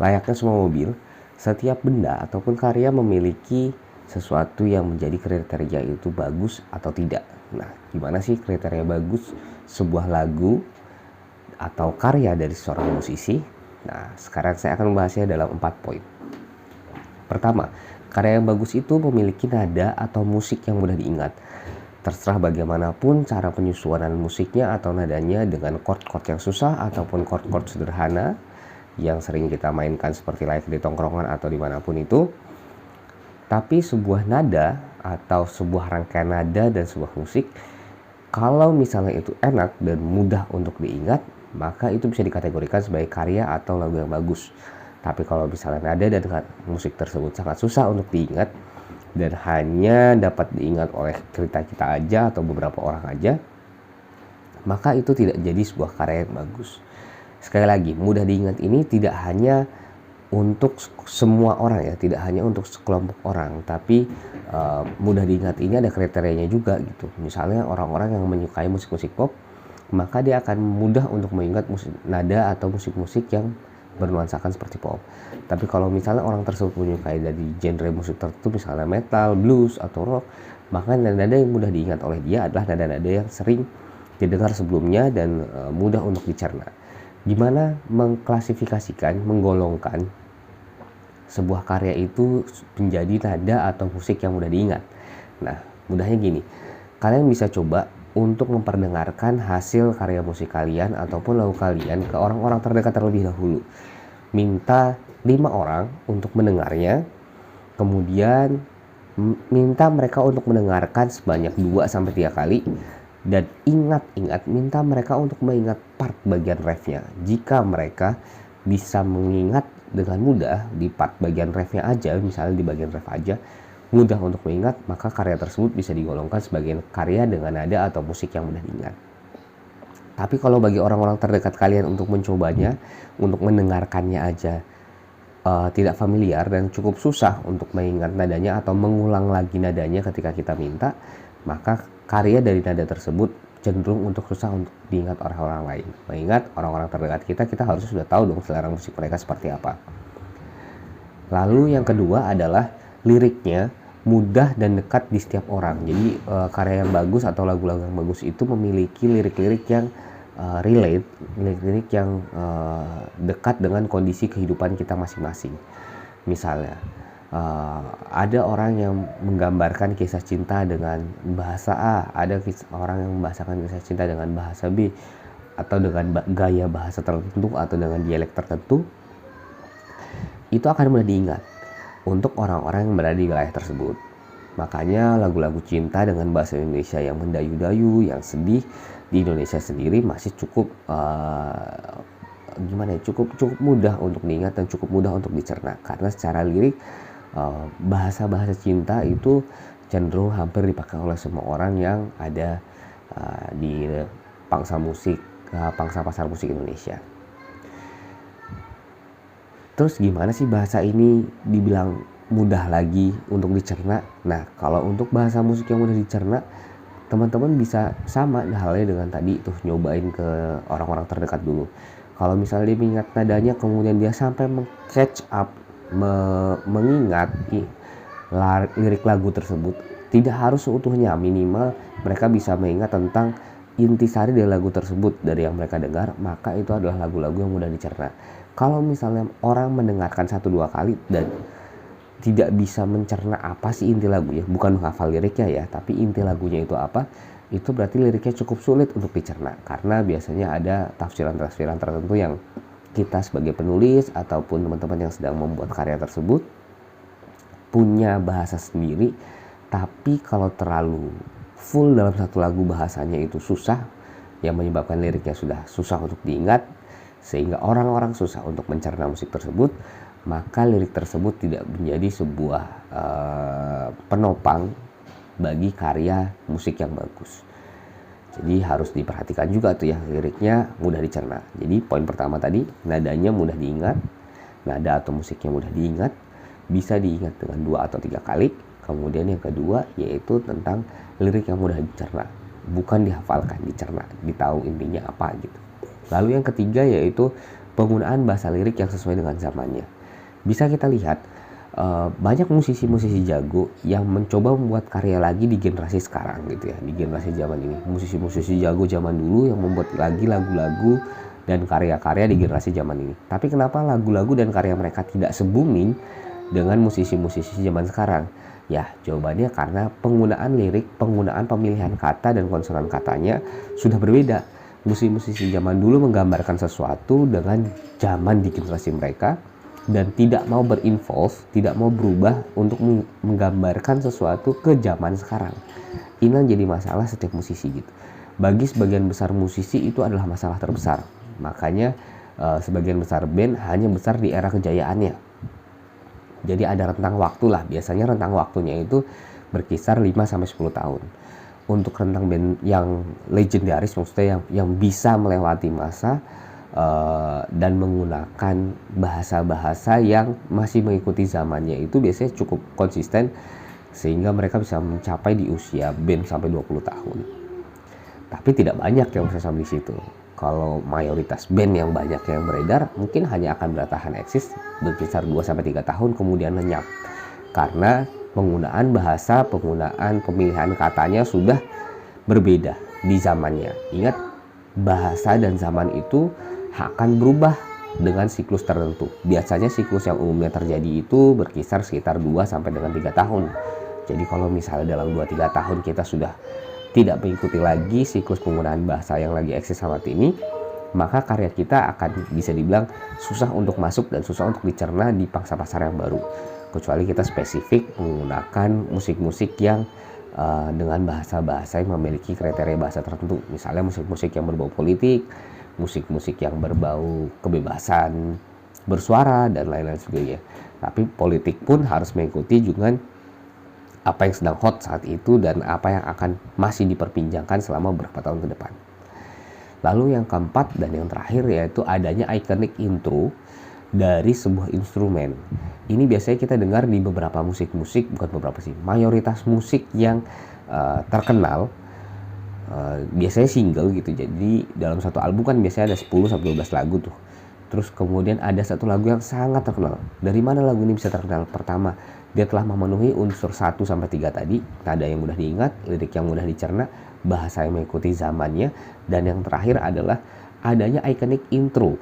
Layaknya semua mobil, setiap benda ataupun karya memiliki sesuatu yang menjadi kriteria itu bagus atau tidak. Nah, gimana sih kriteria bagus sebuah lagu atau karya dari seorang musisi? Nah, sekarang saya akan membahasnya dalam 4 poin. Pertama, karya yang bagus itu memiliki nada atau musik yang mudah diingat. Terserah bagaimanapun cara penyusunan musiknya atau nadanya dengan chord-chord yang susah ataupun chord-chord sederhana yang sering kita mainkan seperti live di tongkrongan atau dimanapun itu. Tapi sebuah nada atau sebuah rangkaian nada dan sebuah musik, kalau misalnya itu enak dan mudah untuk diingat, maka itu bisa dikategorikan sebagai karya atau lagu yang bagus. Tapi kalau misalnya nada dan musik tersebut sangat susah untuk diingat dan hanya dapat diingat oleh kita aja atau beberapa orang aja, maka itu tidak jadi sebuah karya yang bagus. Sekali lagi, mudah diingat ini tidak hanya untuk semua orang ya, tidak hanya untuk sekelompok orang, tapi mudah diingat ini ada kriterianya juga gitu. Misalnya orang-orang yang menyukai musik-musik pop, maka dia akan mudah untuk mengingat nada atau musik-musik yang bernuansakan seperti pop. Tapi kalau misalnya orang tersebut menyukai dari genre musik tertentu, misalnya metal, blues, atau rock, maka nada-nada yang mudah diingat oleh dia adalah nada-nada yang sering didengar sebelumnya dan mudah untuk dicerna. Gimana mengklasifikasikan, menggolongkan sebuah karya itu menjadi nada atau musik yang mudah diingat? Nah, mudahnya gini, kalian bisa coba untuk memperdengarkan hasil karya musik kalian ataupun lagu kalian ke orang-orang terdekat terlebih dahulu. Minta 5 orang untuk mendengarnya, kemudian minta mereka untuk mendengarkan sebanyak 2-3 kali. Dan ingat, minta mereka untuk mengingat part bagian refnya. Jika mereka bisa mengingat dengan mudah di part bagian refnya aja, misalnya di bagian ref aja, mudah untuk mengingat, maka karya tersebut bisa digolongkan sebagai karya dengan nada atau musik yang mudah diingat. Tapi kalau bagi orang-orang terdekat kalian untuk mencobanya, untuk mendengarkannya aja tidak familiar dan cukup susah untuk mengingat nadanya atau mengulang lagi nadanya ketika kita minta, maka karya dari nada tersebut cenderung untuk susah untuk diingat orang-orang lain. Mengingat orang-orang terdekat kita harusnya sudah tahu dong selera musik mereka seperti apa. Lalu yang kedua adalah liriknya mudah dan dekat di setiap orang. Jadi karya yang bagus atau lagu-lagu yang bagus itu memiliki lirik-lirik yang relate, lirik-lirik yang dekat dengan kondisi kehidupan kita masing-masing. Misalnya, ada orang yang menggambarkan kisah cinta dengan bahasa A, ada orang yang membahasakan kisah cinta dengan bahasa B, atau dengan gaya bahasa tertentu atau dengan dialek tertentu. Itu akan mudah diingat untuk orang-orang yang berada di wilayah tersebut. Makanya lagu-lagu cinta dengan bahasa Indonesia yang mendayu-dayu, yang sedih di Indonesia sendiri masih cukup cukup mudah untuk diingat dan cukup mudah untuk dicerna, karena secara lirik bahasa-bahasa cinta itu cenderung hampir dipakai oleh semua orang yang ada di pangsa pasar musik Indonesia. Terus gimana sih bahasa ini dibilang mudah lagi untuk dicerna? Nah, kalau untuk bahasa musik yang mudah dicerna, teman-teman bisa sama halnya dengan tadi tuh, nyobain ke orang-orang terdekat dulu. Kalau misalnya dia mengingat nadanya, kemudian dia sampai catch up, mengingat lirik lagu tersebut, tidak harus seutuhnya, minimal mereka bisa mengingat tentang intisari dari lagu tersebut dari yang mereka dengar, maka itu adalah lagu-lagu yang mudah dicerna. Kalau misalnya orang mendengarkan 1-2 kali dan tidak bisa mencerna apa sih inti lagunya, bukan menghafal liriknya ya, tapi inti lagunya itu apa, itu berarti liriknya cukup sulit untuk dicerna, karena biasanya ada tafsiran-tafsiran tertentu yang kita sebagai penulis ataupun teman-teman yang sedang membuat karya tersebut punya bahasa sendiri. Tapi kalau terlalu full dalam satu lagu bahasanya itu susah, yang menyebabkan liriknya sudah susah untuk diingat, sehingga orang-orang susah untuk mencerna musik tersebut, maka lirik tersebut tidak menjadi sebuah penopang bagi karya musik yang bagus. Jadi harus diperhatikan juga tuh ya, liriknya mudah dicerna. Jadi poin pertama tadi, nadanya mudah diingat, nada atau musiknya mudah diingat, bisa diingat dengan 2 atau 3 kali. Kemudian yang kedua yaitu tentang lirik yang mudah dicerna, bukan dihafalkan, dicerna, ditahu intinya apa gitu. Lalu yang ketiga yaitu penggunaan bahasa lirik yang sesuai dengan zamannya. Bisa kita lihat banyak musisi-musisi jago yang mencoba membuat karya lagi di generasi sekarang gitu ya, di generasi zaman ini. Musisi-musisi jago zaman dulu yang membuat lagi lagu-lagu dan karya-karya di generasi zaman ini. Tapi kenapa lagu-lagu dan karya mereka tidak se-booming dengan musisi-musisi zaman sekarang? Ya, jawabannya karena penggunaan lirik, penggunaan pemilihan kata dan konsonan katanya sudah berbeda. Musisi-musisi zaman dulu menggambarkan sesuatu dengan zaman di generasi mereka dan tidak mau berinvolve, tidak mau berubah untuk menggambarkan sesuatu ke zaman sekarang. Ini yang jadi masalah setiap musisi gitu. Bagi sebagian besar musisi itu adalah masalah terbesar. Makanya sebagian besar band hanya besar di era kejayaannya. Jadi ada rentang waktu lah, biasanya rentang waktunya itu berkisar 5-10 tahun. Untuk rentang band yang legendaris, maksudnya yang bisa melewati masa dan menggunakan bahasa-bahasa yang masih mengikuti zamannya, itu biasanya cukup konsisten sehingga mereka bisa mencapai di usia band sampai 20 tahun. Tapi tidak banyak yang bisa sampai di situ. Kalau mayoritas band yang banyak yang beredar mungkin hanya akan bertahan eksis berkisar 2-3 tahun kemudian lenyap. Karena penggunaan bahasa, penggunaan pemilihan katanya sudah berbeda di zamannya. Ingat, bahasa dan zaman itu akan berubah dengan siklus tertentu. Biasanya siklus yang umumnya terjadi itu berkisar sekitar 2-3 tahun. Jadi kalau misalnya dalam 2-3 tahun kita sudah tidak mengikuti lagi siklus penggunaan bahasa yang lagi eksis saat ini, maka karya kita akan bisa dibilang susah untuk masuk dan susah untuk dicerna di pangsa pasar yang baru. Kecuali kita spesifik menggunakan musik-musik yang dengan bahasa-bahasa yang memiliki kriteria bahasa tertentu. Misalnya musik-musik yang berbau politik, musik-musik yang berbau kebebasan bersuara, dan lain-lain sebagainya. Tapi politik pun harus mengikuti juga apa yang sedang hot saat itu dan apa yang akan masih diperbincangkan selama beberapa tahun ke depan. Lalu yang keempat dan yang terakhir yaitu adanya iconic intro dari sebuah instrumen. Ini biasanya kita dengar di beberapa musik-musik, bukan beberapa sih, mayoritas musik yang terkenal, biasanya single gitu. Jadi dalam satu album kan biasanya ada 10-12 lagu tuh. Terus kemudian ada satu lagu yang sangat terkenal. Dari mana lagu ini bisa terkenal? Pertama, dia telah memenuhi unsur 1-3 tadi, nada yang mudah diingat, lirik yang mudah dicerna, bahasa yang mengikuti zamannya, dan yang terakhir adalah adanya iconic intro.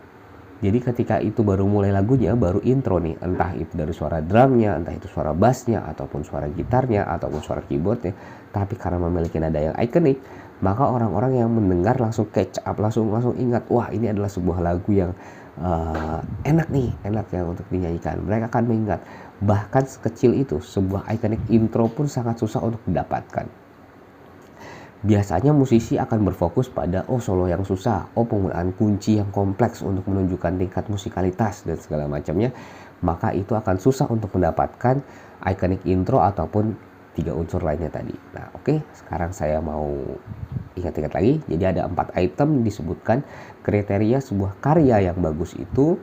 Jadi ketika itu baru mulai lagunya, baru intro nih, entah itu dari suara drumnya, entah itu suara bassnya, ataupun suara gitarnya, ataupun suara keyboardnya. Tapi karena memiliki nada yang ikonik, maka orang-orang yang mendengar langsung catch up, langsung ingat, wah ini adalah sebuah lagu yang enak ya untuk dinyanyikan. Mereka akan mengingat. Bahkan sekecil itu, sebuah iconic intro pun sangat susah untuk didapatkan. Biasanya musisi akan berfokus pada solo yang susah, penggunaan kunci yang kompleks untuk menunjukkan tingkat musikalitas dan segala macamnya. Maka itu akan susah untuk mendapatkan iconic intro ataupun 3 unsur lainnya tadi. Nah, oke, sekarang saya mau ingat-ingat lagi. Jadi ada 4 item disebutkan kriteria sebuah karya yang bagus itu,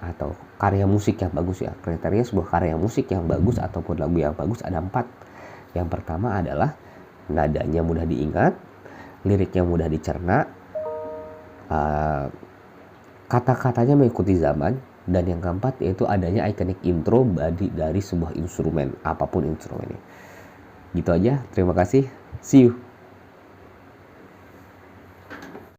atau karya musik yang bagus ya. Kriteria sebuah karya musik yang bagus ataupun lagu yang bagus ada 4. Yang pertama adalah nadanya mudah diingat, liriknya mudah dicerna, kata-katanya mengikuti zaman, dan yang keempat yaitu adanya iconic intro dari sebuah instrumen, apapun instrumennya. Gitu aja, terima kasih, see you.